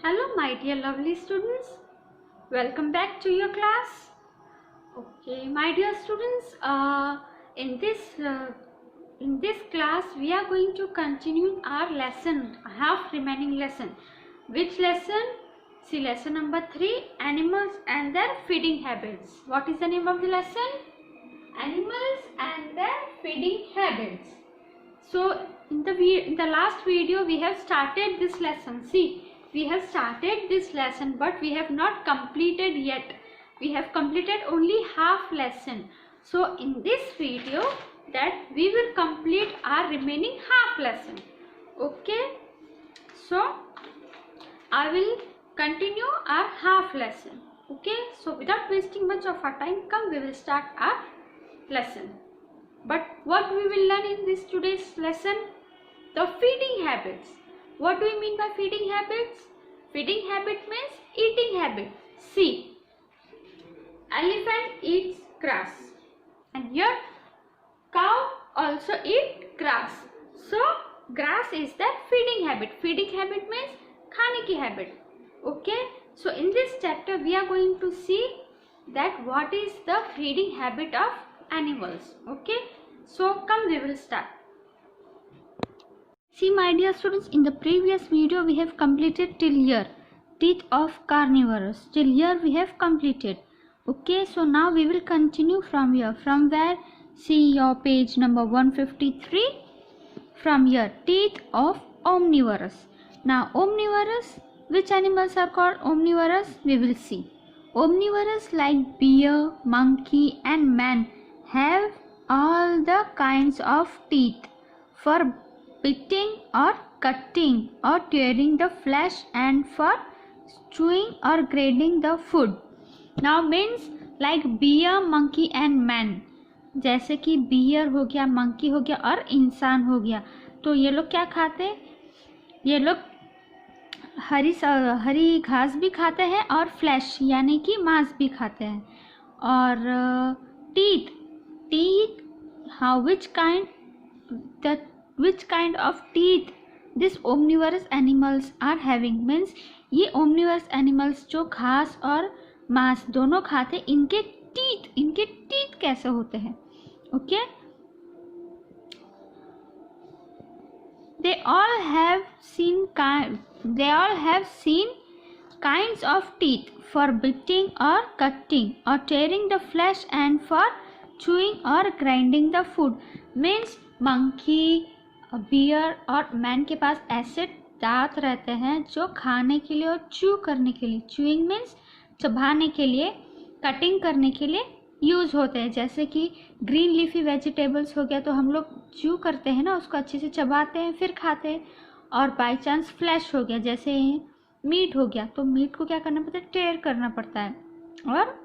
Hello, my dear lovely students. Welcome back to your class. Okay, my dear students. In this class, we are going to continue our lesson, half remaining lesson. Which lesson? See, lesson number 3: animals and their feeding habits. What is the name of the lesson? Animals and their feeding habits. So, in the last video, we have started this lesson. See. We have started this lesson, but we have not completed yet. We have completed only half lesson. So in this video that we will complete our remaining half lesson. Okay. So I will continue our half lesson. Okay. So without wasting much of our time, come we will start our lesson. But what we will learn in this today's lesson? The feeding habits. What do we mean by feeding habits? Feeding habit means eating habit. See, elephant eats grass, and here cow also eats grass. So grass is the feeding habit. Feeding habit means खाने की habit. Okay. So in this chapter we are going to see that what is the feeding habit of animals. Okay. So come we will start. See, my dear students, in the previous video we have completed till here, teeth of carnivorous. Till here we have completed. Okay, so now we will continue from here. From where? See your page number 153. From here, teeth of omnivorous. Now omnivorous, which animals are called omnivorous? We will see. Omnivorous like bear, monkey and man have all the kinds of teeth for biting or cutting or tearing the flesh and for chewing or grating the food. Now means like bear, monkey and man. जैसे कि beer हो गया, monkey हो गया और इंसान हो गया. तो ये लोग क्या खाते? ये लोग हरी घास भी खाते हैं और फ्लैश यानी कि मांस भी खाते हैं. और teeth how which kind of teeth this omnivorous animals are having means ये omnivorous animals जो घास और मांस दोनों खाते, इनके टीथ कैसे होते हैं? Okay. they all have seen kinds of teeth for biting or cutting or tearing the flesh and for chewing or grinding the food. means monkey, bear और मैन के पास ऐसे दांत रहते हैं जो खाने के लिए और च्यू करने के लिए, च्यूइंग मीन्स चबाने के लिए, कटिंग करने के लिए यूज़ होते हैं. जैसे कि ग्रीन लीफी वेजिटेबल्स हो गया तो हम लोग च्यू करते हैं ना, उसको अच्छे से चबाते हैं फिर खाते हैं. और बाय चांस फ्लैश हो गया, जैसे मीट हो गया तो मीट को क्या करना पड़ता है? टेयर करना पड़ता है और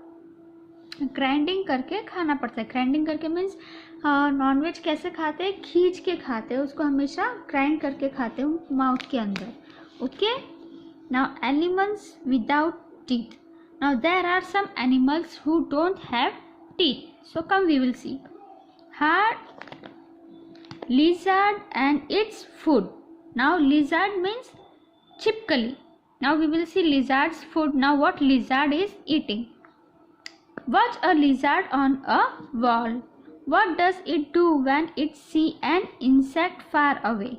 ग्राइंडिंग करके खाना पड़ता है. ग्राइंडिंग करके मीन्स नॉनवेज कैसे खाते हैं? खींच के खाते हैं, उसको हमेशा ग्राइंड करके खाते हैं माउथ के अंदर. Okay. Now animals without teeth. Now there are some animals who don't have teeth. So come we will see. lizard and its food. Now lizard means छिपकली. Now we will see lizard's food. Now what lizard is eating? Watch a lizard on a wall. What does it do when it see an insect far away?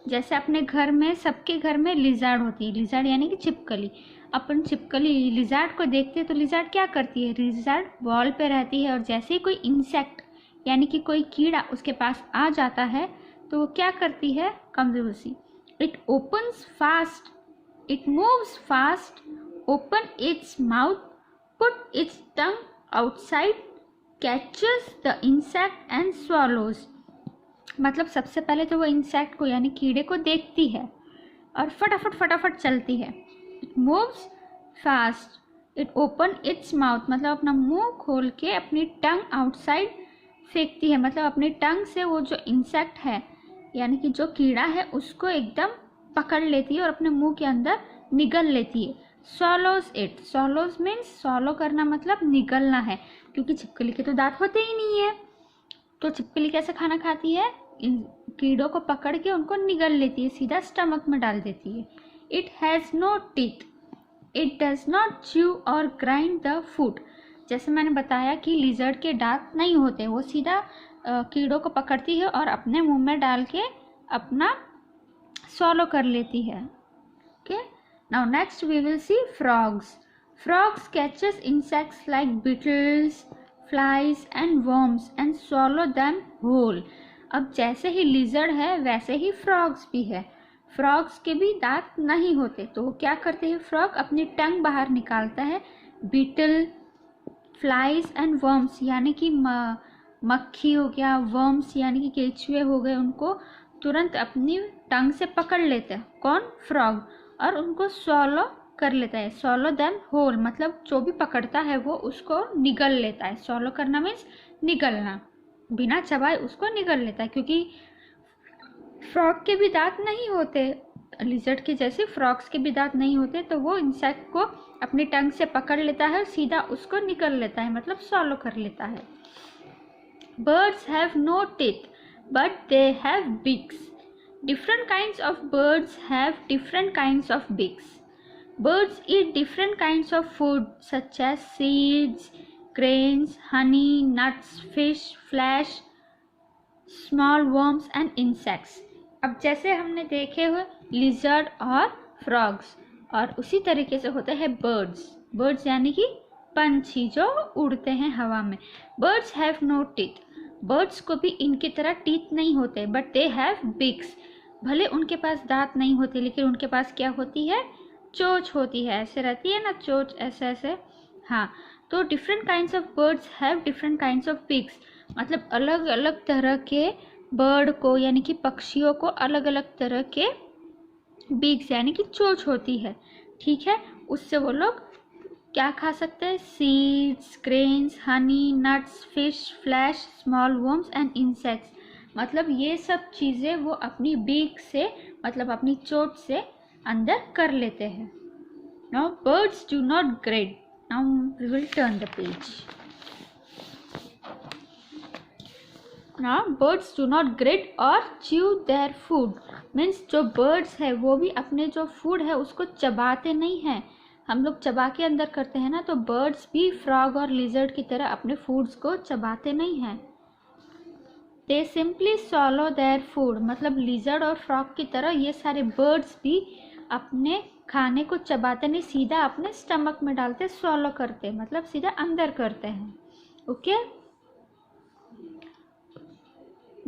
जैसे अपने घर में, सबके घर में lizard होती है. लिजार्ड यानी कि छिपकली. अपन छिपकली लिजार्ड को देखते हैं तो लिजार्ड क्या करती है? लिजार्ड वॉल पे रहती है और जैसे ही कोई इंसेक्ट यानी कि कोई कीड़ा उसके पास आ जाता है तो वो क्या करती है? Come we will see. It opens fast, it moves fast, open its mouth, put its tongue outside, catches the insect and swallows. मतलब सबसे पहले तो वो इंसेक्ट को यानी कीड़े को देखती है और फटाफट चलती है. It moves fast, it open its mouth मतलब अपना मुंह खोल के अपनी टंग आउटसाइड फेंकती है. मतलब अपनी टंग से वो जो इंसेक्ट है यानी कि जो कीड़ा है उसको एकदम पकड़ लेती है और अपने मुंह के अंदर निगल लेती है. swallows it. swallows means swallow करना मतलब निगलना है, क्योंकि छिपकली के तो दांत होते ही नहीं है. तो छिपकली कैसे खाना खाती है? इन कीड़ों को पकड़ के उनको निगल लेती है, सीधा स्टमक में डाल देती है. It has no teeth. It does not chew or grind the food. जैसे मैंने बताया कि लिजर्ड के दांत नहीं होते, वो सीधा कीड़ों को पकड़ती है और अपने मुंह में डाल के अपना swallow कर लेती है. Okay. Now next we will see frogs. Frogs catches insects like beetles, flies and worms and swallow them whole. अब जैसे ही लिजर्ड है वैसे ही फ्रॉग्स भी है. फ्रॉग्स के भी दांत नहीं होते, तो वो क्या करते हैं, फ्रॉग अपनी टंग बाहर निकालता है. बीटल, फ्लाइज एंड वर्म्स यानी कि मक्खी हो गया, वर्म्स यानी कि केचुए हो गए, उनको तुरंत अपनी टंग से पकड़ लेते हैं. कौन, फ्रॉग, और उनको स्वॉलो कर लेता है. स्वॉलो देम होल मतलब जो भी पकड़ता है वो उसको निगल लेता है. स्वॉलो करना मीन्स निगलना, बिना चबाए उसको निगल लेता है. क्योंकि फ्रॉग के भी दांत नहीं होते, लिजर्ड के जैसे फ्रॉग्स के भी दांत नहीं होते, तो वो इंसेक्ट को अपनी टंग से पकड़ लेता है और सीधा उसको निगल लेता है, मतलब स्वॉलो कर लेता है. Birds have no teeth but they have beaks. Different kinds of birds have different kinds of beaks. Birds eat different kinds of food such as seeds, grains, honey, nuts, fish, flesh, small worms and insects. अब जैसे हमने देखे हुए lizard और frogs, और उसी तरीके से होते हैं birds. Birds यानी कि पंछी जो उड़ते हैं हवा में. Birds have no teeth. Birds को भी इनकी तरह टीथ नहीं होते, but they have beaks. भले उनके पास दांत नहीं होते लेकिन उनके पास क्या होती है, चोंच होती है. ऐसे रहती है ना चोंच, ऐसे ऐसे. हाँ, तो different kinds of birds have different kinds of beaks. मतलब अलग अलग तरह के बर्ड को यानी कि पक्षियों को अलग अलग तरह के बीक्स यानी कि चोंच होती है. ठीक है, उससे वो लोग क्या खा सकते हैं, seeds, grains, Honey, nuts, fish, flash, small worms and insects. मतलब ये सब चीज़ें वो अपनी बीक से मतलब अपनी चोट से अंदर कर लेते हैं. Now birds do not grade. Now we will turn the page. Now birds do not grade और च्यू देयर फूड. मीन्स जो बर्ड्स है वो भी अपने जो फूड है उसको चबाते नहीं हैं. हम लोग चबा के अंदर करते हैं ना, तो बर्ड्स भी फ्रॉग और लिजर्ड की तरह अपने फूड्स को चबाते नहीं हैं. They simply swallow their food. मतलब लिजर्ड और फ्रॉग की तरह ये सारे बर्ड्स भी अपने खाने को चबाते नहीं, सीधा अपने स्टमक में डालते, swallow करते, मतलब सीधा अंदर करते हैं. Okay,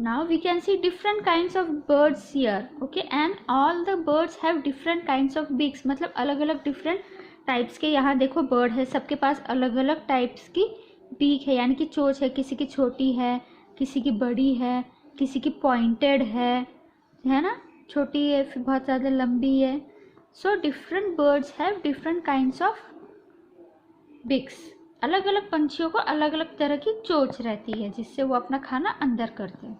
now we can see different kinds of birds here. Okay, and all the birds have different kinds of beaks. मतलब अलग अलग different टाइप्स के यहाँ देखो बर्ड है, सबके पास अलग अलग टाइप्स की बीक है यानी कि चोंच है. किसी की छोटी है, किसी की बड़ी है, किसी की पॉइंटेड है ना, छोटी है, फिर बहुत ज़्यादा लंबी है. So different birds have different kinds of beaks. अलग अलग पंछियों को अलग अलग तरह की चोंच रहती है जिससे वो अपना खाना अंदर करते हैं.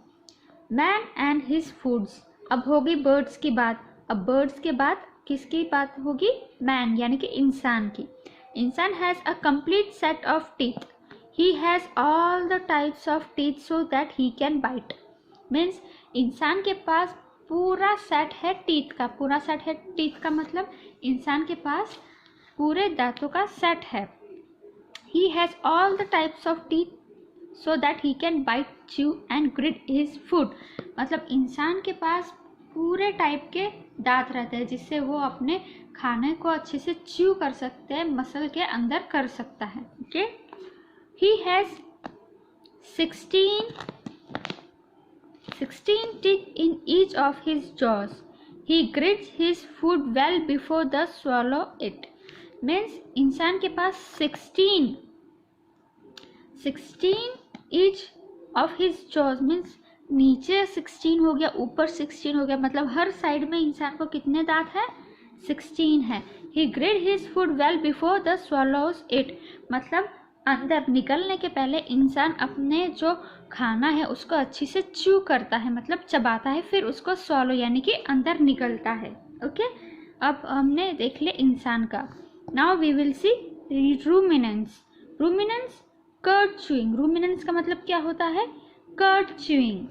Man and his foods. अब होगी बर्ड्स की बात. अब बर्ड्स के बाद किसकी बात होगी, मैन यानी कि इंसान की. इंसान has a complete set of teeth. He has all the types of teeth so that he can bite. Means इंसान के पास पूरा सेट है टीथ का. पूरा सेट है टीथ का मतलब इंसान के पास पूरे दांतों का सेट है. He has all the types of teeth so that he can bite, chew and grit his food. मतलब इंसान के पास पूरे टाइप के दांत रहते हैं जिससे वो अपने खाने को अच्छे से च्यू कर सकते हैं, मसल के अंदर कर सकता है. Okay, He has 16 teeth in each of his jaws. He grits his food well before the swallow it. Means इंसान के पास 16 each of his jaws means नीचे 16 हो गया, ऊपर 16 हो गया, मतलब हर साइड में इंसान को कितने दांत है, 16 है. He grits his food well before the swallows it. मतलब अंदर निकलने के पहले इंसान अपने जो खाना है उसको अच्छी से च्यू करता है, मतलब चबाता है, फिर उसको स्वॉलो यानी कि अंदर निकलता है. ओके, अब हमने देख लिया इंसान का. Now we will see ruminants. Ruminants cud chewing. Ruminants का मतलब क्या होता है, cud chewing.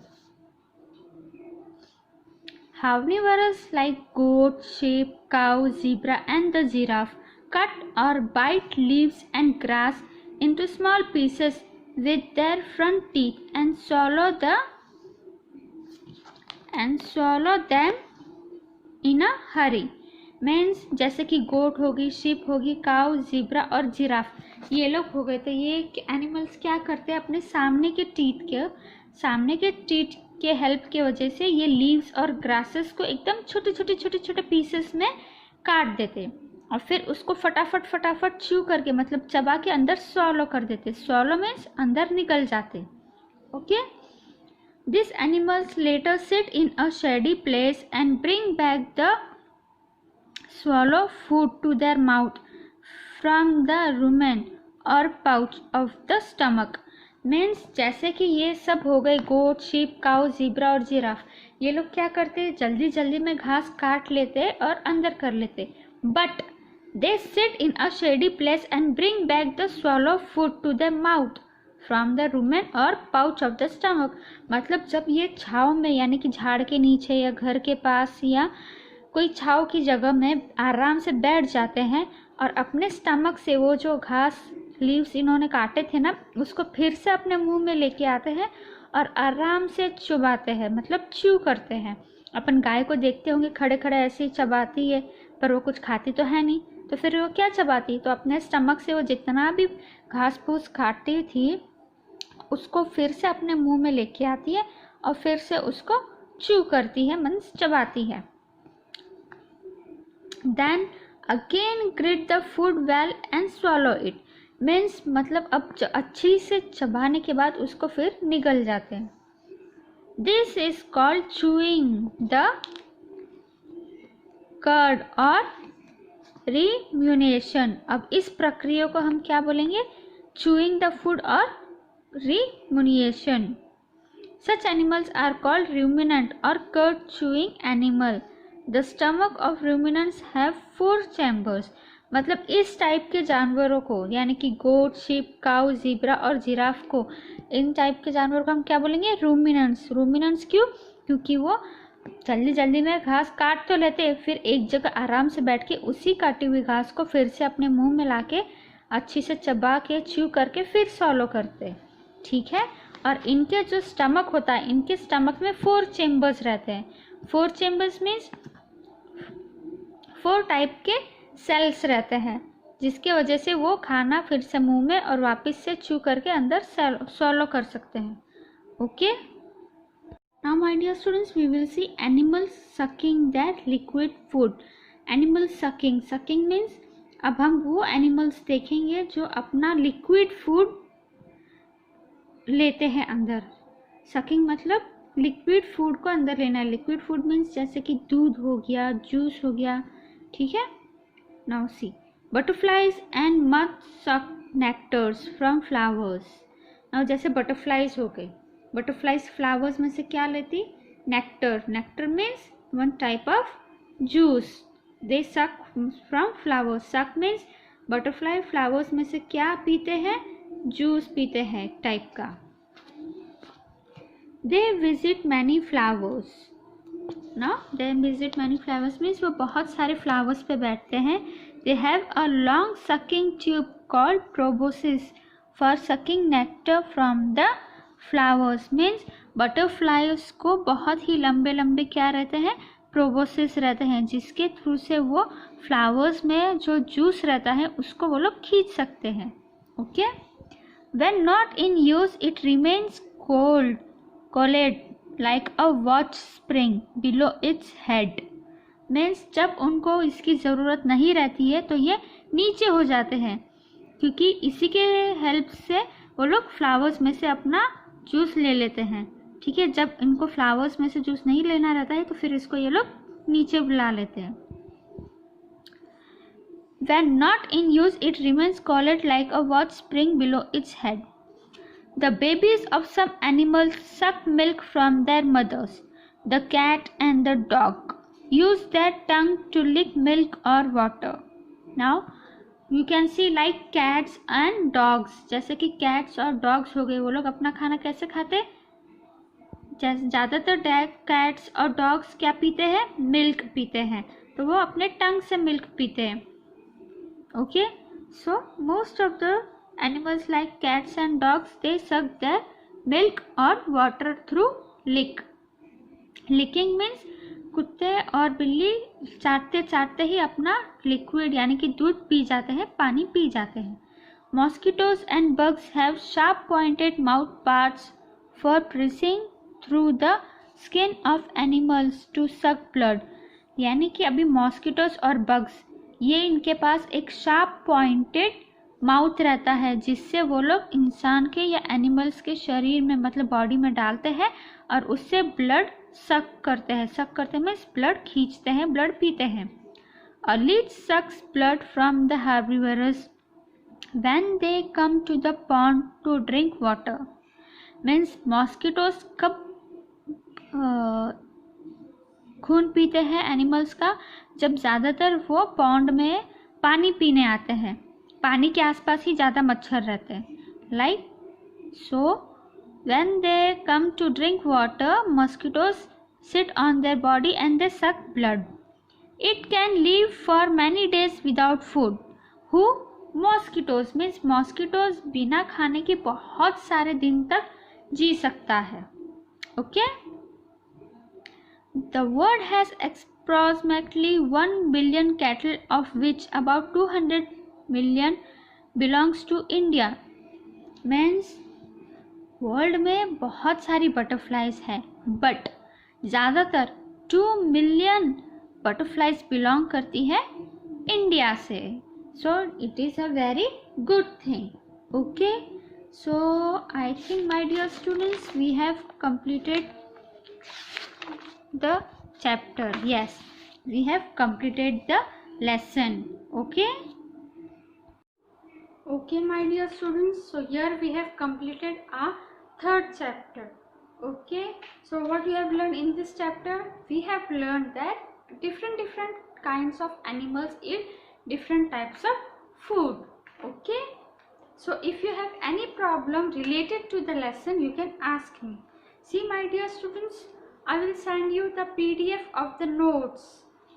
Carnivorous like goat, sheep, cow, zebra and the giraffe cut or bite leaves and grass into small pieces with their front teeth and swallow them in a hurry. Means जैसे कि गोट होगी, ship होगी, cow, zebra और giraffe, ये लोग हो गए। तो ये एनिमल्स क्या करते हैं, अपने सामने के टीथ के हेल्प के वजह से ये लीव्स और ग्रासेस को एकदम छोटे पीसेस में काट देते और फिर उसको फटाफट च्यू करके, मतलब चबा के अंदर स्वॉलो कर देते। स्वॉलो मीन्स अंदर निकल जाते। Okay, these animals later sit in a shady place and bring back the swallow food to their mouth from the rumen or pouch of the stomach. Means जैसे कि ये सब हो गए गोट, शीप, काउ, जीब्रा और जिराफ, ये लोग क्या करते, जल्दी में घास काट लेते और अंदर कर लेते। But they sit in a shady place and bring back the swallow food to the mouth from the rumen और पाउच ऑफ द स्टमक। मतलब जब ये छाँव में, यानी कि झाड़ के नीचे या घर के पास या कोई छाँव की जगह में आराम से बैठ जाते हैं और अपने स्टमक से वो जो घास लीव्स इन्होंने काटे थे ना, उसको फिर से अपने मुंह में लेके आते हैं और आराम से चुबाते हैं, मतलब च्यू करते हैं। अपन गाय को देखते होंगे खड़े ऐसे ही चबाती है, पर वो कुछ खाती तो है नहीं, तो फिर वो क्या चबाती, तो अपने स्टमक से वो जितना भी घास फूस काटती थी उसको फिर से अपने मुंह में लेके आती है और फिर से उसको च्यू करती है, मीन्स चबाती है। Then again grit the food well and swallow it. Means मतलब अब अच्छी से चबाने के बाद उसको फिर निगल जाते हैं। This is called chewing the cud or rumination. अब इस प्रक्रिया को हम क्या बोलेंगे, chewing the food or rumination. Such animals are called ruminant or cud chewing animal. The stomach of ruminants have 4 chambers. मतलब इस टाइप के जानवरों को, यानी कि गोट, शिप, काउ, जीब्रा और जिराफ को, इन टाइप के जानवरों को हम क्या बोलेंगे, रूमिनेंट्स। रूमिनेंट्स क्यों, क्योंकि वो जल्दी में घास काट तो लेते, फिर एक जगह आराम से बैठ के उसी काटी हुई घास को फिर से अपने मुंह में लाके अच्छी से चबा के च्यू करके फिर सॉलो करते। ठीक है, और इनके जो स्टमक होता है, इनके स्टमक में 4 चेम्बर्स रहते हैं। 4 चेम्बर्स मीन्स 4 टाइप के सेल्स रहते हैं, जिसके वजह से वो खाना फिर से मुंह में और वापस से च्यू करके अंदर सॉलो कर सकते हैं। Okay, now my dear students, we will see animals sucking that liquid food. Animal sucking means अब हम वो एनिमल्स देखेंगे जो अपना लिक्विड फूड लेते हैं अंदर। सकिंग मतलब लिक्विड फूड को अंदर लेना है। लिक्विड फूड मीन्स जैसे कि दूध हो गया, जूस हो गया। ठीक है, now see, butterflies and moth suck nectars from flowers. Now जैसे बटरफ्लाइज हो गई, बटरफ्लाइज फ्लावर्स में से क्या लेती, nectar. Nectar means one type of juice. They suck from flowers. Suck means butterfly flowers में से क्या पीते हैं, जूस पीते हैं एक टाइप का। They visit many flowers. Now they visit many flowers means वो बहुत सारे flowers पे बैठते हैं। They have a long sucking tube called proboscis for sucking nectar from the flowers. Means butterflies को बहुत ही लंबे क्या रहते हैं, proboscis रहते हैं, जिसके थ्रू से वो flowers में जो जूस रहता है उसको वो लोग खींच सकते हैं। Okay? When not in use, it remains coiled like a watch spring below its head. Means जब उनको इसकी ज़रूरत नहीं रहती है तो ये नीचे हो जाते हैं, क्योंकि इसी के हेल्प से वो लोग फ्लावर्स में से अपना जूस ले लेते हैं। ठीक है, जब इनको फ्लावर्स में से जूस नहीं लेना रहता है तो फिर इसको ये लोग नीचे बुला लेते हैं। When not in use, it remains coiled like a watch spring below its head. The babies of some animals suck milk from their mothers. The cat and the dog use their tongue to lick milk or water. Now you can see like cats and dogs. जैसे कि cats और dogs हो गए, वो लोग अपना खाना कैसे खाते, जैसे ज़्यादातर कैट्स और डॉग्स क्या पीते हैं, मिल्क पीते हैं, तो वो अपने टंग से मिल्क पीते हैं. Okay, so most of the animals like cats and dogs they सक देयर मिल्क और वाटर थ्रू लिक. लिकिंग मीन्स कुत्ते और बिल्ली चाटते चाटते ही अपना लिक्विड यानी कि दूध पी जाते हैं, पानी पी जाते हैं. Mosquitoes and bugs have sharp pointed mouth parts for pressing through the skin of animals to suck blood. यानी कि अभी मॉस्किटोज और बग्स ये इनके पास एक शार्प पॉइंटेड माउथ रहता है जिससे वो लोग इंसान के या एनिमल्स के शरीर में मतलब बॉडी में डालते हैं और उससे ब्लड सक करते हैं. सक करते मीन्स ब्लड खींचते हैं, ब्लड पीते हैं. A leech sucks blood from the herbivores when they come to the pond to drink water. Means mosquitoes कब खून पीते हैं एनिमल्स का, जब ज़्यादातर वो पॉन्ड में पानी पीने आते हैं. पानी के आसपास ही ज़्यादा मच्छर रहते हैं. Like so when they come to drink water, mosquitoes sit on their body and they suck blood. It can live for many days without food. Who? Mosquitoes means mosquitoes बिना खाने के बहुत सारे दिन तक जी सकता है. Okay, the world has approximately 1 billion cattle of which about 200 million belongs to India. Means world में बहुत सारी बटरफ्लाइज हैं बट ज़्यादातर 2 मिलियन बटरफ्लाइज बिलोंग करती है इंडिया से. So it is a very good thing. Okay, so I think my dear students we have completed the chapter. Yes, we have completed the lesson. Okay, my dear students, so here we have completed our third chapter. Okay, so what we have learned in this chapter, we have learned that different kinds of animals eat different types of food. Okay, so if you have any problem related to the lesson you can ask me. See my dear students, I will send you the PDF of the notes.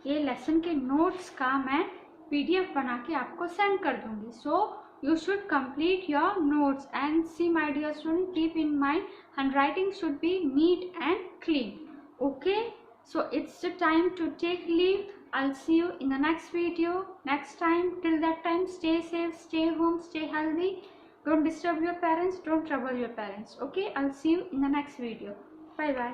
ये lesson के notes का मैं PDF बना के आपको send कर दूंगी. So you should complete your notes and see my dear student, keep in mind handwriting should be neat and clean. Okay, so it's the time to take leave. I'll see you in the next video. Next time, till that time, stay safe, stay home, stay healthy. Don't disturb your parents, don't trouble your parents. Okay, I'll see you in the next video. Bye bye.